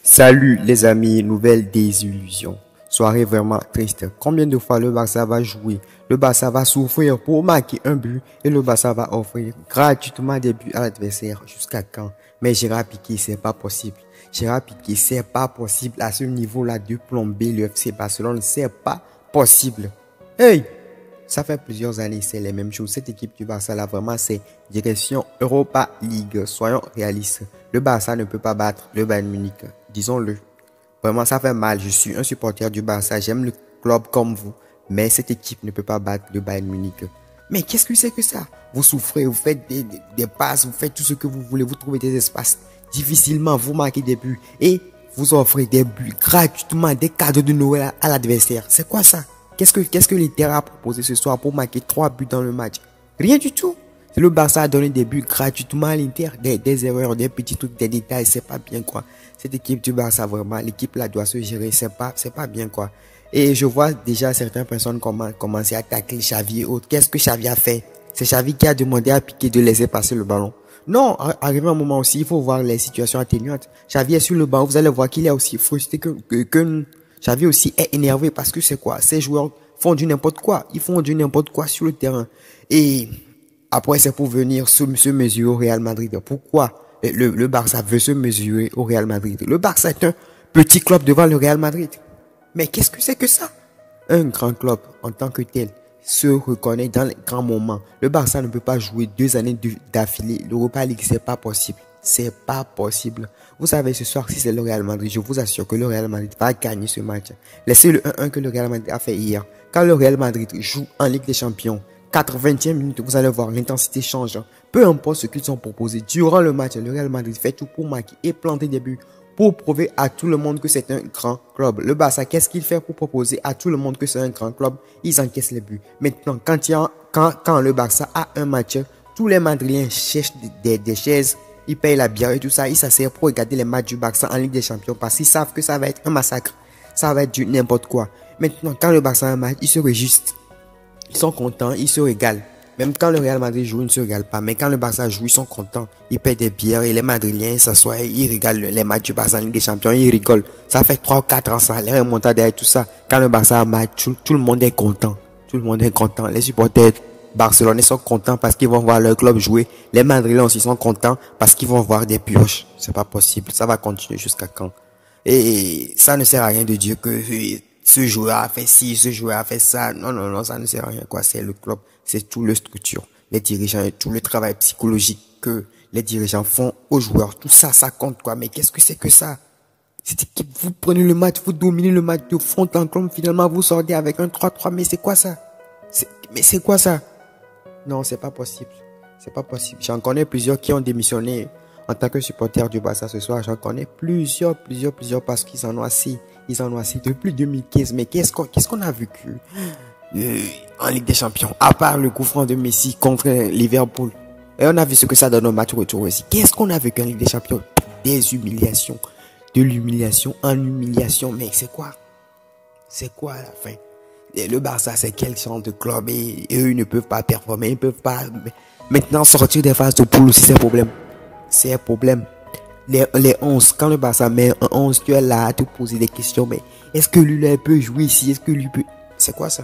Salut les amis, nouvelle désillusion. Soirée vraiment triste. Combien de fois le Barça va jouer? Le Barça va souffrir pour marquer un but et le Barça va offrir gratuitement des buts à l'adversaire. Jusqu'à quand? Mais Gérard Piqué, c'est pas possible. Gérard Piqué, c'est pas possible à ce niveau-là de plomber le FC Barcelone. C'est pas possible. Hey! Ça fait plusieurs années, c'est les mêmes choses. Cette équipe du Barça là, vraiment, c'est direction Europa League. Soyons réalistes. Le Barça ne peut pas battre le Bayern Munich. Disons-le. Vraiment, ça fait mal. Je suis un supporter du Barça. J'aime le club comme vous. Mais cette équipe ne peut pas battre le Bayern Munich. Mais qu'est-ce que c'est que ça? Vous souffrez, vous faites des passes, vous faites tout ce que vous voulez. Vous trouvez des espaces difficilement, vous marquez des buts. Et vous offrez des buts gratuitement, des cadeaux de Noël à l'adversaire. C'est quoi ça? Qu'est-ce que l'Inter a proposé ce soir pour marquer 3 buts dans le match? Rien du tout. Le Barça a donné des buts gratuitement à l'Inter. Des erreurs, des petits trucs, des détails, c'est pas bien quoi. Cette équipe du Barça, vraiment, l'équipe là doit se gérer, c'est pas bien quoi. Et je vois déjà certaines personnes commencer à attaquer Xavi et autres. Qu'est-ce que Xavi a fait? C'est Xavi qui a demandé à Piqué de laisser passer le ballon. Non, arrivé un moment aussi, il faut voir les situations atténuantes. Xavi est sur le banc, vous allez voir qu'il est aussi frustré que Xavi aussi est énervé parce que c'est quoi? Ces joueurs font du n'importe quoi. Ils font du n'importe quoi sur le terrain. Et après, c'est pour venir se mesurer au Real Madrid. Pourquoi le Barça veut se mesurer au Real Madrid? Le Barça est un petit club devant le Real Madrid. Mais qu'est-ce que c'est que ça? Un grand club en tant que tel se reconnaît dans les grands moments. Le Barça ne peut pas jouer 2 années d'affilée. L'Europa League, c'est pas possible. C'est pas possible. Vous savez, ce soir, si c'est le Real Madrid, je vous assure que le Real Madrid va gagner ce match. Laissez le 1-1 que le Real Madrid a fait hier. Quand le Real Madrid joue en Ligue des Champions, 80e minute, vous allez voir, l'intensité change. Peu importe ce qu'ils ont proposé. Durant le match, le Real Madrid fait tout pour marquer et planter des buts, pour prouver à tout le monde que c'est un grand club. Le Barça, qu'est-ce qu'il fait pour proposer à tout le monde que c'est un grand club? Ils encaissent les buts. Maintenant, quand le Barça a un match, tous les Madridiens cherchent des chaises, ils payent la bière et tout ça, ils s'asseyent pour regarder les matchs du Barça en Ligue des Champions parce qu'ils savent que ça va être un massacre. Ça va être du n'importe quoi. Maintenant, quand le Barça a un match, ils se réjustent. Ils sont contents, ils se régalent. Même quand le Real Madrid joue, ils ne se régalent pas. Mais quand le Barça joue, ils sont contents. Ils payent des bières et les Madridiens s'assoient, ils regardent les matchs du Barça en Ligue des Champions, ils rigolent. Ça fait 3 ou 4 ans, ça, les remontades et tout ça. Quand le Barça a un match, tout le monde est content. Tout le monde est content. Les supporters barcelonais sont contents parce qu'ils vont voir leur club jouer. Les Madridiens aussi sont contents parce qu'ils vont voir des pioches. C'est pas possible. Ça va continuer jusqu'à quand? Et ça ne sert à rien de dire que ce joueur a fait ci, ce joueur a fait ça. Non, non, non, ça ne sert à rien, quoi. C'est le club, c'est tout le structure, les dirigeants et tout le travail psychologique que les dirigeants font aux joueurs. Tout ça, ça compte, quoi. Mais qu'est-ce que c'est que ça? Cette équipe, vous prenez le match, vous dominez le match de fond en comble, finalement, vous sortez avec un 3-3. Mais c'est quoi ça? Mais c'est quoi ça? Non, c'est pas possible. C'est pas possible. J'en connais plusieurs qui ont démissionné en tant que supporter du Barça ce soir. J'en connais plusieurs parce qu'ils en ont assez. Ils en ont assez depuis 2015. Mais qu'est-ce qu'on a vécu en Ligue des Champions, à part le coup franc de Messi contre Liverpool. Et on a vu ce que ça donne au match retour aussi. Qu'est-ce qu'on a vécu en Ligue des Champions? Des humiliations. De l'humiliation en humiliation. Mais c'est quoi? C'est quoi à la fin? Et le Barça, c'est quel genre de club? Et eux, ils ne peuvent pas performer. Ils peuvent pas maintenant sortir des phases de poule aussi, c'est un problème. C'est un problème. Les 11, quand le Barça met un 11, tu es là à te poser des questions. Mais est-ce que lui, là, peut jouer ici? Est-ce que lui peut... C'est quoi ça?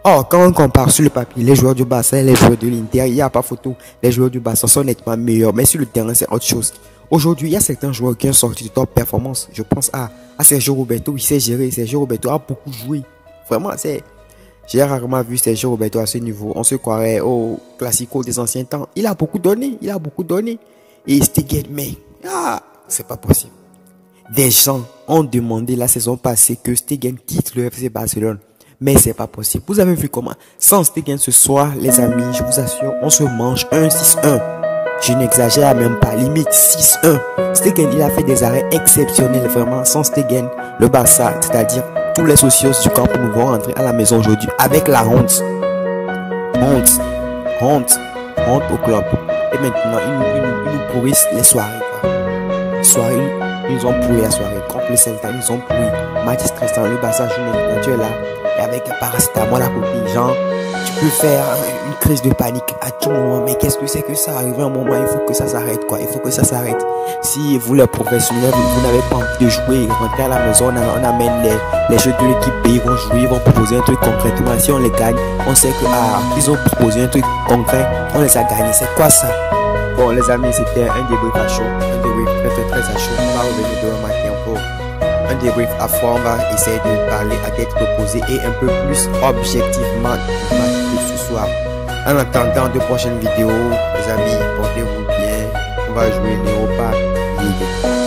Oh, quand on compare sur le papier, les joueurs du Barça et les joueurs de l'Inter, il n'y a pas photo. Les joueurs du Barça sont nettement meilleurs. Mais sur le terrain, c'est autre chose. Aujourd'hui, il y a certains joueurs qui ont sorti de top performance. Je pense à Sergio Roberto. Il sait gérer. Sergio Roberto a beaucoup joué. Vraiment, j'ai rarement vu Sergio Roberto à ce niveau. On se croirait au classico des anciens temps. Il a beaucoup donné. Et Stegen, mais c'est pas possible. Des gens ont demandé la saison passée que Stegen quitte le FC Barcelone. Mais c'est pas possible. Vous avez vu comment? Sans Stegen ce soir, les amis, je vous assure, on se mange 1-6-1. Je n'exagère même pas. Limite 6-1. Stegen, il a fait des arrêts exceptionnels, vraiment. Sans Stegen, le Barça, c'est-à-dire tous les socios du camp nous vont rentrer à la maison aujourd'hui avec la honte. Honte au club. Et maintenant, ils nous pourrissent les soirées, quoi. Ils ils ont pourri la soirée. Contre le Celta, ils ont pourri. Match stressant, le Barça joue quand tu es là. Et avec un paracétamol à côté, genre, tu peux faire une crise de panique à tout moment. Mais qu'est-ce que c'est que ça arrive à un moment? Il faut que ça s'arrête, quoi. Il faut que ça s'arrête. Si vous, les professionnels, vous n'avez pas envie de jouer, rentrez à la maison, on amène les jeux de l'équipe B, ils vont jouer, ils vont proposer un truc concrètement. Si on les gagne, on sait que, ils ont proposé un truc concret, on les a gagnés. C'est quoi ça? Bon, les amis, c'était un débrief à chaud. Un débrief très à chaud. On va revenir demain matin pour un débrief à fond. On va essayer de parler à tête reposée et un peu plus objectivement du match de ce soir. En attendant de prochaines vidéos, les amis, portez-vous bien. On va jouer l'Europa League.